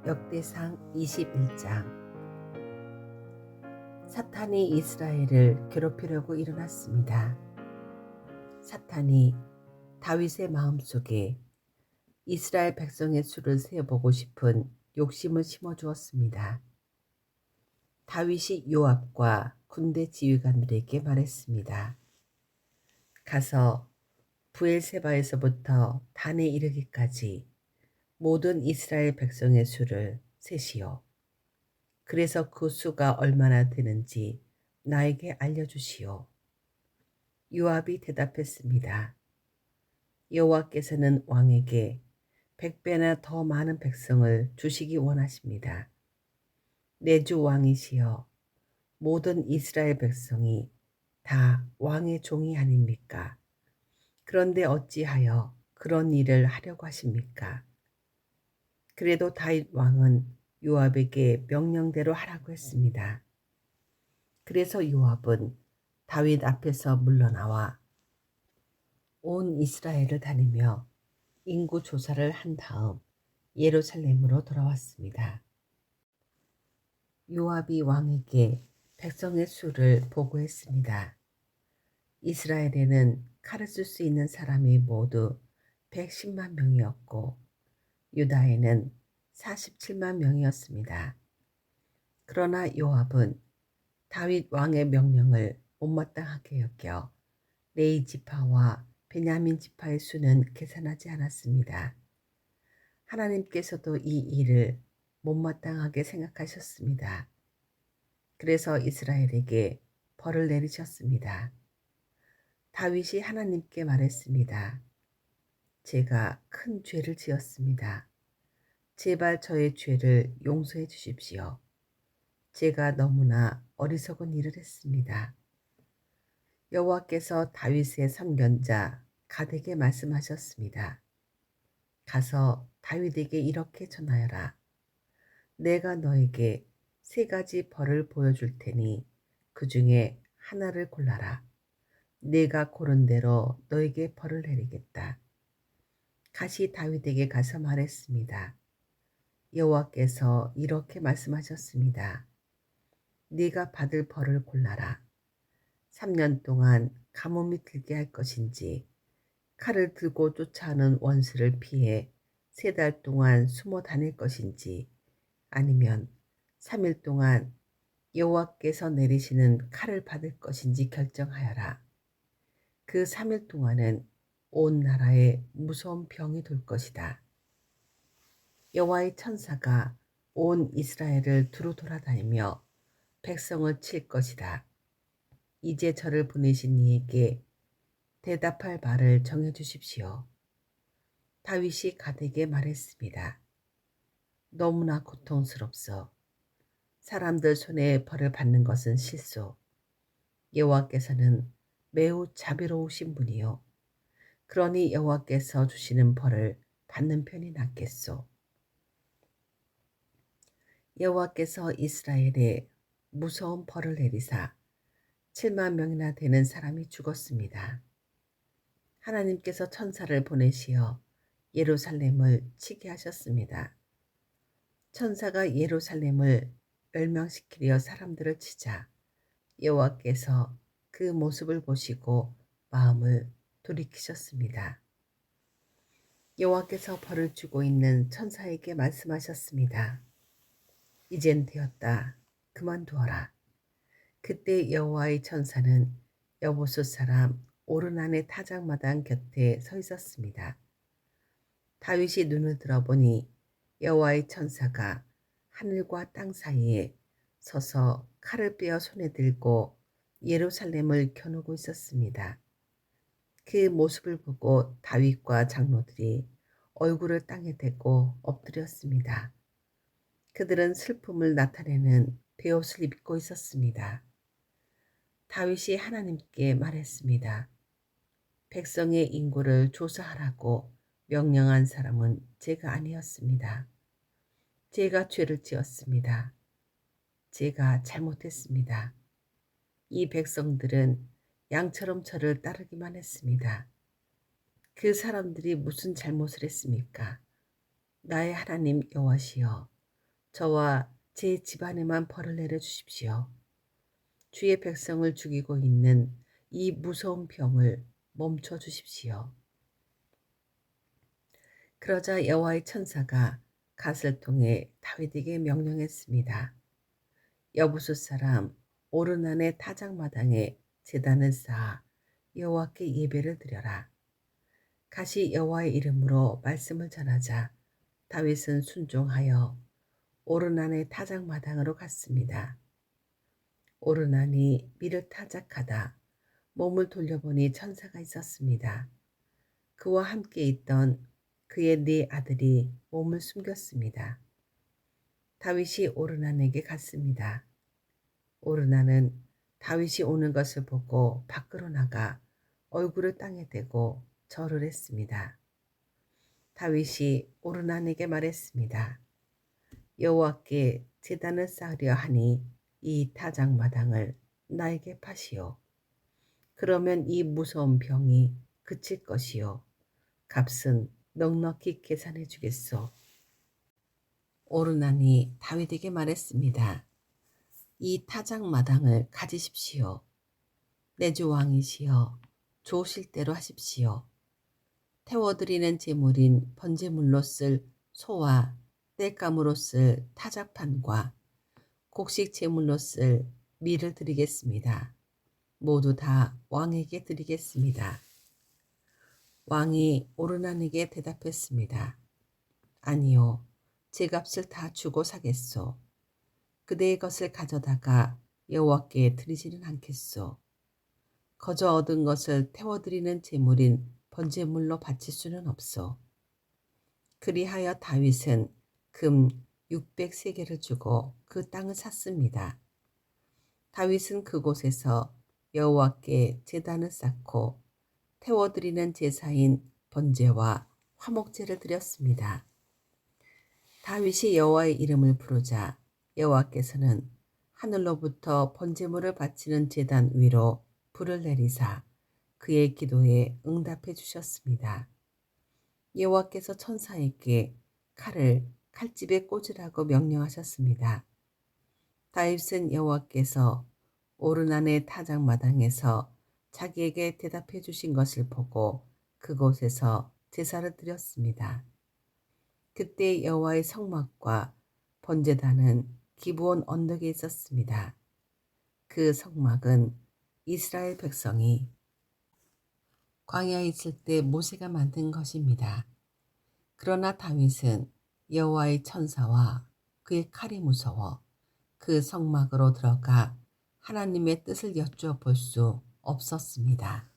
역대상 21장. 사탄이 이스라엘을 괴롭히려고 일어났습니다. 사탄이 다윗의 마음속에 이스라엘 백성의 수를 세어보고 싶은 욕심을 심어주었습니다. 다윗이 요압과 군대 지휘관들에게 말했습니다. 가서 브엘세바에서부터 단에 이르기까지 모든 이스라엘 백성의 수를 세시오. 그래서 그 수가 얼마나 되는지 나에게 알려주시오. 요압이 대답했습니다. 여호와께서는 왕에게 100배나 더 많은 백성을 주시기 원하십니다. 내 주 왕이시여, 모든 이스라엘 백성이 다 왕의 종이 아닙니까? 그런데 어찌하여 그런 일을 하려고 하십니까? 그래도 다윗 왕은 요압에게 명령대로 하라고 했습니다. 그래서 요압은 다윗 앞에서 물러나와 온 이스라엘을 다니며 인구 조사를 한 다음 예루살렘으로 돌아왔습니다. 요압이 왕에게 백성의 수를 보고했습니다. 이스라엘에는 칼을 쓸 수 있는 사람이 모두 110만 명이었고 유다에는 47만 명이었습니다. 그러나 요압은 다윗 왕의 명령을 못마땅하게 여겨 레위 지파와 베냐민 지파의 수는 계산하지 않았습니다. 하나님께서도 이 일을 못마땅하게 생각하셨습니다. 그래서 이스라엘에게 벌을 내리셨습니다. 다윗이 하나님께 말했습니다. 제가 큰 죄를 지었습니다. 제발 저의 죄를 용서해 주십시오. 제가 너무나 어리석은 일을 했습니다. 여호와께서 다윗의 선견자 갓에게 말씀하셨습니다. 가서 다윗에게 이렇게 전하여라. 내가 너에게 3가지 벌을 보여줄 테니 그 중에 하나를 골라라. 내가 고른 대로 너에게 벌을 내리겠다. 갓이 다윗에게 가서 말했습니다. 여호와께서 이렇게 말씀하셨습니다. 네가 받을 벌을 골라라. 3년 동안 가뭄이 들게 할 것인지 칼을 들고 쫓아오는 원수를 피해 3달 동안 숨어 다닐 것인지 아니면 3일 동안 여호와께서 내리시는 칼을 받을 것인지 결정하여라. 그 3일 동안은 온 나라에 무서운 병이 돌 것이다. 여호와의 천사가 온 이스라엘을 두루 돌아다니며 백성을 칠 것이다. 이제 저를 보내신 이에게 대답할 말을 정해주십시오. 다윗이 갓에게 말했습니다. 너무나 고통스럽소. 사람들 손에 벌을 받는 것은 실소. 여호와께서는 매우 자비로우신 분이요. 그러니 여호와께서 주시는 벌을 받는 편이 낫겠소. 여호와께서 이스라엘에 무서운 벌을 내리사 7만 명이나 되는 사람이 죽었습니다. 하나님께서 천사를 보내시어 예루살렘을 치게 하셨습니다. 천사가 예루살렘을 멸망시키려 사람들을 치자 여호와께서 그 모습을 보시고 마음을 돌이키셨습니다. 여호와께서 벌을 주고 있는 천사에게 말씀하셨습니다. 이젠 되었다. 그만두어라. 그때 여호와의 천사는 여보스 사람 오르난의 타작마당 곁에 서 있었습니다. 다윗이 눈을 들어보니 여호와의 천사가 하늘과 땅 사이에 서서 칼을 빼어 손에 들고 예루살렘을 겨누고 있었습니다. 그 모습을 보고 다윗과 장로들이 얼굴을 땅에 대고 엎드렸습니다. 그들은 슬픔을 나타내는 베옷을 입고 있었습니다. 다윗이 하나님께 말했습니다. 백성의 인구를 조사하라고 명령한 사람은 제가 아니었습니다. 제가 죄를 지었습니다. 제가 잘못했습니다. 이 백성들은 양처럼 저를 따르기만 했습니다. 그 사람들이 무슨 잘못을 했습니까? 나의 하나님 여호와시여, 저와 제 집안에만 벌을 내려 주십시오. 주의 백성을 죽이고 있는 이 무서운 병을 멈춰 주십시오. 그러자 여호와의 천사가 갓을 통해 다윗에게 명령했습니다. 여부수 사람 오르난의 타작마당에 제단을 쌓아 여호와께 예배를 드려라. 갓이 여호와의 이름으로 말씀을 전하자 다윗은 순종하여 오르난의 타작마당으로 갔습니다. 오르난이 밀을 타작하다 몸을 돌려보니 천사가 있었습니다. 그와 함께 있던 그의 네 아들이 몸을 숨겼습니다. 다윗이 오르난에게 갔습니다. 오르난은 다윗이 오는 것을 보고 밖으로 나가 얼굴을 땅에 대고 절을 했습니다. 다윗이 오르난에게 말했습니다. 여호와께 제단을 쌓으려 하니 이 타작마당을 나에게 파시오. 그러면 이 무서운 병이 그칠 것이요. 값은 넉넉히 계산해 주겠소. 오르난이 다윗에게 말했습니다. 이 타작마당을 가지십시오. 내 주 왕이시여 좋으실 대로 하십시오. 태워드리는 제물인 번제물로 쓸 소와 땔감으로 쓸 타작판과 곡식 제물로 쓸 밀을 드리겠습니다. 모두 다 왕에게 드리겠습니다. 왕이 오르난에게 대답했습니다. 아니요, 제 값을 다 주고 사겠소. 그대의 것을 가져다가 여호와께 드리지는 않겠소. 거저 얻은 것을 태워드리는 제물인 번제물로 바칠 수는 없소. 그리하여 다윗은 금 600세겔을 주고 그 땅을 샀습니다. 다윗은 그곳에서 여호와께 제단을 쌓고 태워드리는 제사인 번제와 화목제를 드렸습니다. 다윗이 여호와의 이름을 부르자 여호와께서는 하늘로부터 번제물을 바치는 제단 위로 불을 내리사 그의 기도에 응답해 주셨습니다. 여호와께서 천사에게 칼을 칼집에 꽂으라고 명령하셨습니다. 다윗은 여호와께서 오르난의 타작마당에서 자기에게 대답해 주신 것을 보고 그곳에서 제사를 드렸습니다. 그때 여호와의 성막과 번제단은 기브온 언덕에 있었습니다. 그 성막은 이스라엘 백성이 광야에 있을 때 모세가 만든 것입니다. 그러나 다윗은 여호와의 천사와 그의 칼이 무서워 그 성막으로 들어가 하나님의 뜻을 여쭈어 볼 수 없었습니다.